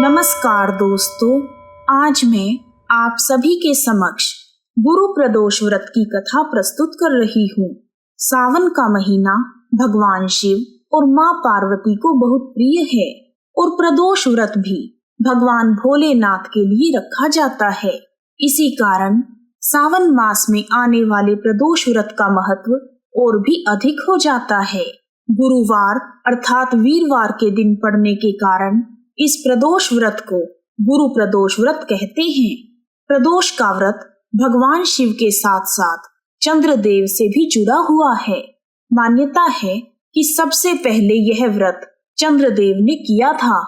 नमस्कार दोस्तों, आज मैं आप सभी के समक्ष गुरु प्रदोष व्रत की कथा प्रस्तुत कर रही हूँ। सावन का महीना भगवान शिव और माँ पार्वती को बहुत प्रिय है और प्रदोष व्रत भी भगवान भोलेनाथ के लिए रखा जाता है। इसी कारण सावन मास में आने वाले प्रदोष व्रत का महत्व और भी अधिक हो जाता है। गुरुवार अर्थात वीरवार के दिन पड़ने के कारण इस प्रदोष व्रत को गुरु प्रदोष व्रत कहते हैं। प्रदोष का व्रत भगवान शिव के साथ साथ चंद्रदेव से भी जुड़ा हुआ है। मान्यता है कि सबसे पहले यह व्रत चंद्रदेव ने किया था।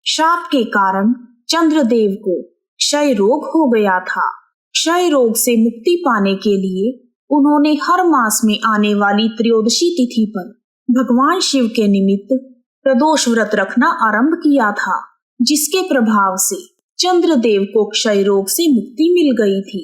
शाप के कारण चंद्रदेव को क्षय रोग हो गया था। क्षय रोग से मुक्ति पाने के लिए उन्होंने हर मास में आने वाली त्रयोदशी तिथि पर भगवान शिव के निमित्त प्रदोष व्रत रखना आरंभ किया था, जिसके प्रभाव से चंद्रदेव को क्षय रोग से मुक्ति मिल गई थी।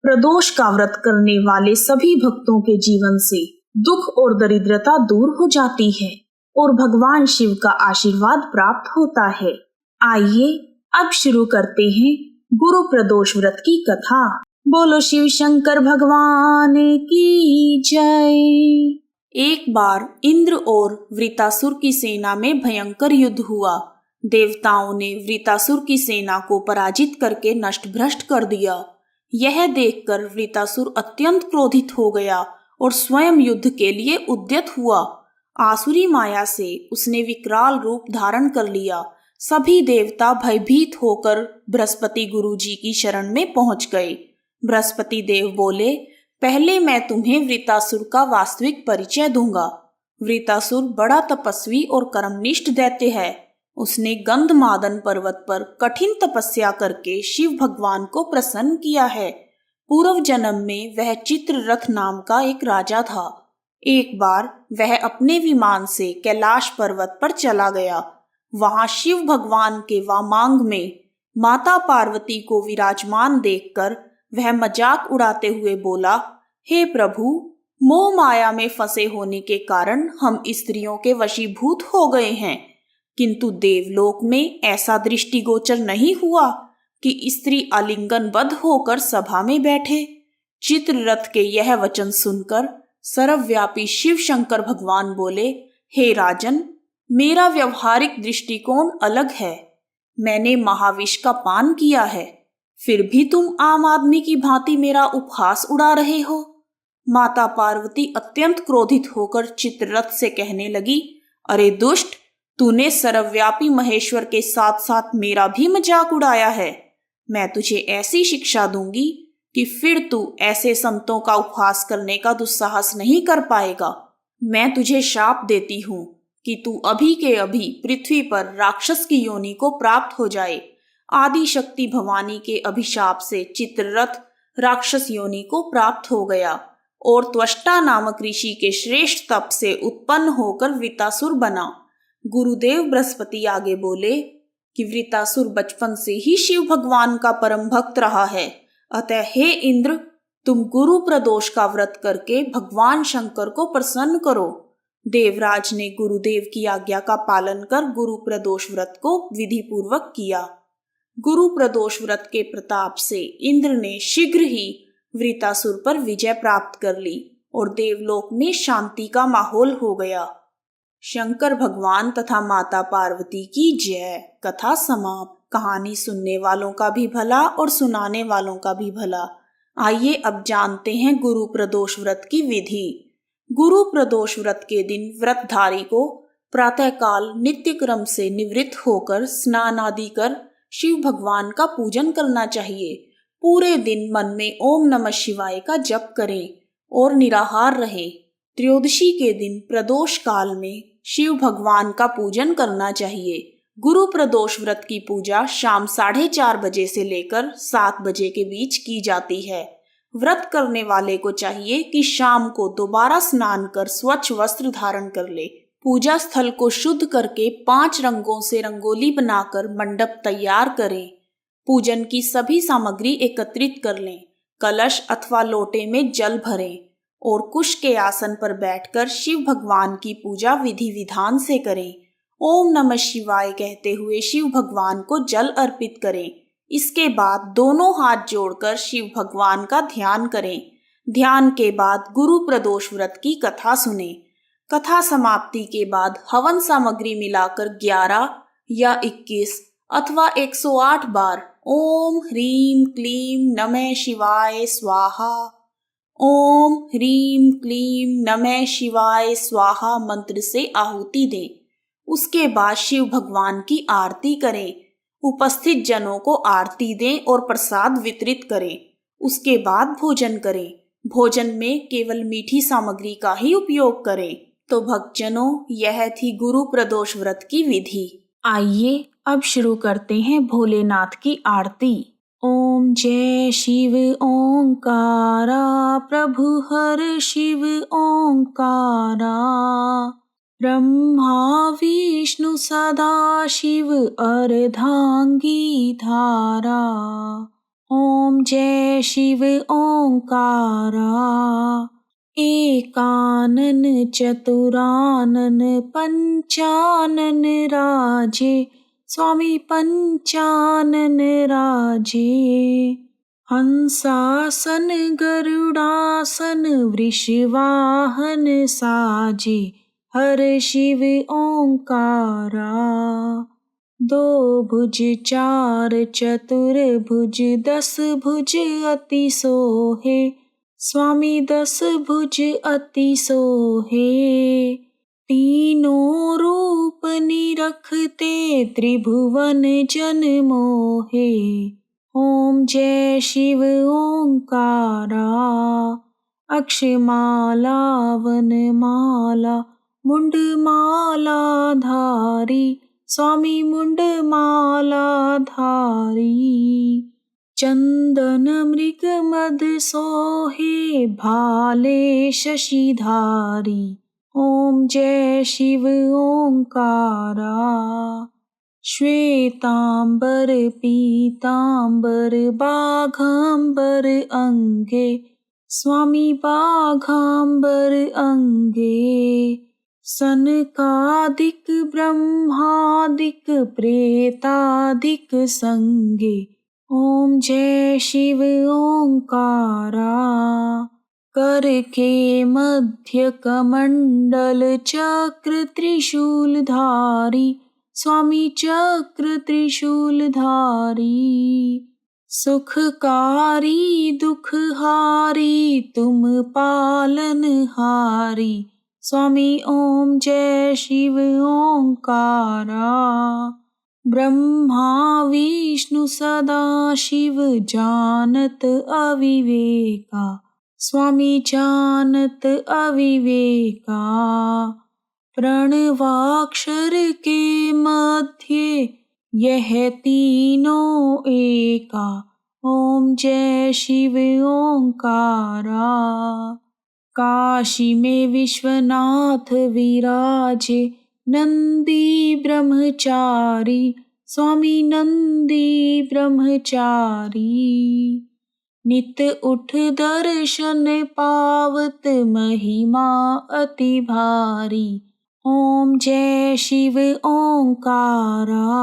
प्रदोष का व्रत करने वाले सभी भक्तों के जीवन से दुख और दरिद्रता दूर हो जाती है और भगवान शिव का आशीर्वाद प्राप्त होता है। आइए अब शुरू करते हैं गुरु प्रदोष व्रत की कथा। बोलो शिव शंकर भगवान की जय। एक बार इंद्र और वृतासुर की सेना में भयंकर युद्ध हुआ। देवताओं ने वृतासुर की सेना को पराजित करके नष्ट भ्रष्ट कर दिया। यह देखकर वृतासुर अत्यंत क्रोधित हो गया और स्वयं युद्ध के लिए उद्यत हुआ। आसुरी माया से उसने विकराल रूप धारण कर लिया। सभी देवता भयभीत होकर बृहस्पति गुरु जी की शरण में पहुंच गए। बृहस्पति देव बोले, पहले मैं तुम्हें वृतासुर का वास्तविक परिचय दूंगा। वृतासुर बड़ा तपस्वी और कर्मनिष्ठ दैत्य है। उसने गंधमादन पर्वत पर कठिन तपस्या करके शिव भगवान को प्रसन्न किया है। पूर्व जन्म में वह चित्ररथ नाम का एक राजा था। एक बार वह अपने विमान से कैलाश पर्वत पर चला गया। वहां शिव भगवान के वामांग में माता पार्वती को विराजमान देखकर वह मजाक उड़ाते हुए बोला, हे प्रभु, मोह माया में फंसे होने के कारण हम स्त्रियों के वशीभूत हो गए हैं, किंतु देवलोक में ऐसा दृष्टिगोचर नहीं हुआ कि स्त्री आलिंगनबद्ध होकर सभा में बैठे। चित्ररथ के यह वचन सुनकर सर्वव्यापी शिव शंकर भगवान बोले, हे राजन, मेरा व्यवहारिक दृष्टिकोण अलग है। मैंने महाविष का पान किया है, फिर भी तुम आम आदमी की भांति मेरा उपहास उड़ा रहे हो। माता पार्वती अत्यंत क्रोधित होकर चित्ररथ से कहने लगी, अरे दुष्ट, तूने सर्वव्यापी महेश्वर के साथ साथ मेरा भी मजाक उड़ाया है। मैं तुझे ऐसी शिक्षा दूंगी कि फिर तू ऐसे संतों का उपहास करने का दुस्साहस नहीं कर पाएगा। मैं तुझे शाप देती हूँ कि तू अभी के अभी पृथ्वी पर राक्षस की योनि को प्राप्त हो जाए। आदि शक्ति भवानी के अभिशाप से चित्ररथ राक्षस योनि को प्राप्त हो गया और त्वष्टा नामक ऋषि के श्रेष्ठ तप से उत्पन्न होकर वृतासुर बना। गुरुदेव बृहस्पति आगे बोले कि वृतासुर बचपन से ही शिव भगवान का परम भक्त रहा है, अतः हे इंद्र, तुम गुरु प्रदोष का व्रत करके भगवान शंकर को प्रसन्न करो। देवराज ने गुरुदेव की आज्ञा का पालन कर गुरु प्रदोष व्रत को विधि पूर्वक किया। गुरु प्रदोष व्रत के प्रताप से इंद्र ने शीघ्र ही वृतासुर पर विजय प्राप्त कर ली और देवलोक में शांति का माहौल हो गया। शंकर भगवान तथा माता पार्वती की जय। कथा समाप्त। कहानी सुनने वालों का भी भला और सुनाने वालों का भी भला। आइए अब जानते हैं गुरु प्रदोष व्रत की विधि। गुरु प्रदोष व्रत के दिन व्रतधारी को प्रातःकाल नित्य क्रम से निवृत्त होकर स्नान आदि कर शिव भगवान का पूजन करना चाहिए। पूरे दिन मन में ओम नमः शिवाय का जप करें और निराहार रहे। त्रयोदशी के दिन प्रदोष काल में शिव भगवान का पूजन करना चाहिए। गुरु प्रदोष व्रत की पूजा शाम 4:30 बजे से लेकर 7 बजे के बीच की जाती है। व्रत करने वाले को चाहिए कि शाम को दोबारा स्नान कर स्वच्छ वस्त्र धारण कर ले। पूजा स्थल को शुद्ध करके 5 रंगों से रंगोली बनाकर मंडप तैयार करें। पूजन की सभी सामग्री एकत्रित कर लें। कलश अथवा लोटे में जल भरें और कुश के आसन पर बैठकर शिव भगवान की पूजा विधि विधान से करें ओम नमः शिवाय कहते हुए शिव भगवान को जल अर्पित करें। इसके बाद दोनों हाथ जोड़कर शिव भगवान का ध्यान करें। ध्यान के बाद गुरु प्रदोष व्रत की कथा सुने। कथा समाप्ति के बाद हवन सामग्री मिलाकर 11 या 21 अथवा 108 बार ओम ह्रीम क्लीम नमः शिवाय स्वाहा, ओम ह्रीम क्लीम नमः शिवाय स्वाहा मंत्र से आहुति दें। उसके बाद शिव भगवान की आरती करें। उपस्थित जनों को आरती दें और प्रसाद वितरित करें। उसके बाद भोजन करें। भोजन में केवल मीठी सामग्री का ही उपयोग करें। तो भक्तजनों, यह थी गुरु प्रदोष व्रत की विधि। आइए अब शुरू करते हैं भोलेनाथ की आरती। ओम जय शिव ओंकारा, प्रभु हर शिव ओंकारा, ब्रह्मा विष्णु सदा शिव अर्धांगी धारा। ओम जय शिव ओंकारा, एकानन चतुरानन पंचानन राजे, स्वामी पंचानन राजे। हंसासन गरुड़ासन वृषवाहन साजे, हर शिव ओंकारा। दो भुज चार चतुर्भुज 10 भुज अति सोहे, स्वामी 10 भुज अति सोहे। तीनों रूप निरखते त्रिभुवन जन मोहे। ओम जय शिव ओंकारा, अक्षमाला वनमाला मुंडमाला धारी, स्वामी मुंडमाला धारी। चंदन मृग मद सोहे, भाले शशिधारी। ओम जय शिव ओंकारा, श्वेतांबर पीतांबर बाघांबर अंगे, स्वामी बाघांबर अंगे। सनकादिक ब्रह्मादिक प्रेतादिक संगे। ओम जय शिव ओंकारा, कर के मध्य कमंडल चक्र त्रिशूलधारी, स्वामी चक्र त्रिशूलधारी। सुखकारी दुखहारी तुम पालनहारी, स्वामी ओम जय शिव ओंकारा। ब्रह्मा विष्णु सदा शिव जानत अविवेका, स्वामी जानत अविवेका। प्रणवाक्षर के मध्य यह तीनों एका, ओम जय शिव ओंकारा। काशी में विश्वनाथ विराजे, नंदी ब्रह्मचारी, स्वामी नंदी ब्रह्मचारी। नित उठ दर्शन पावत महिमा अति भारी, ओम जय शिव ओंकारा।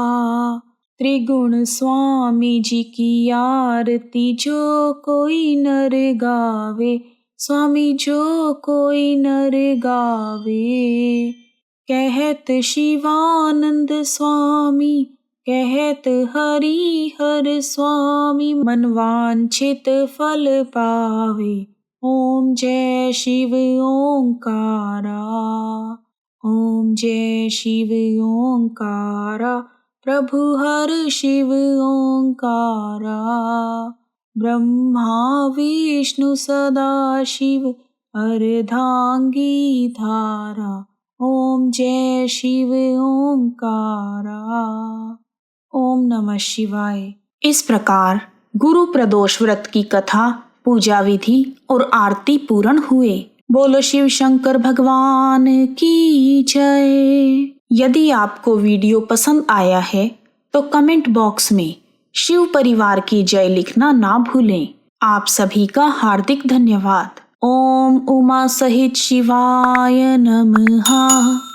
त्रिगुण स्वामी जी की आरती जो कोई नर गावे, स्वामी जो कोई नर गावे। कहत शिवानंद स्वामी, कहत हरि हर स्वामी, मनवांछित फल पावे। ओम जय शिव ओंकारा, ओम जय शिव ओंकारा, प्रभु हर शिव ओंकारा। ब्रह्मा विष्णु सदा शिव अर्धांगी धारा। ओम जय शिव ओंकारा। ओम नमः शिवाय। इस प्रकार गुरु प्रदोष व्रत की कथा, पूजा विधि और आरती पूर्ण हुए। बोलो शिव शंकर भगवान की जय। यदि आपको वीडियो पसंद आया है तो कमेंट बॉक्स में शिव परिवार की जय लिखना ना भूलें। आप सभी का हार्दिक धन्यवाद। ओम उमा सहित शिवाय नमः।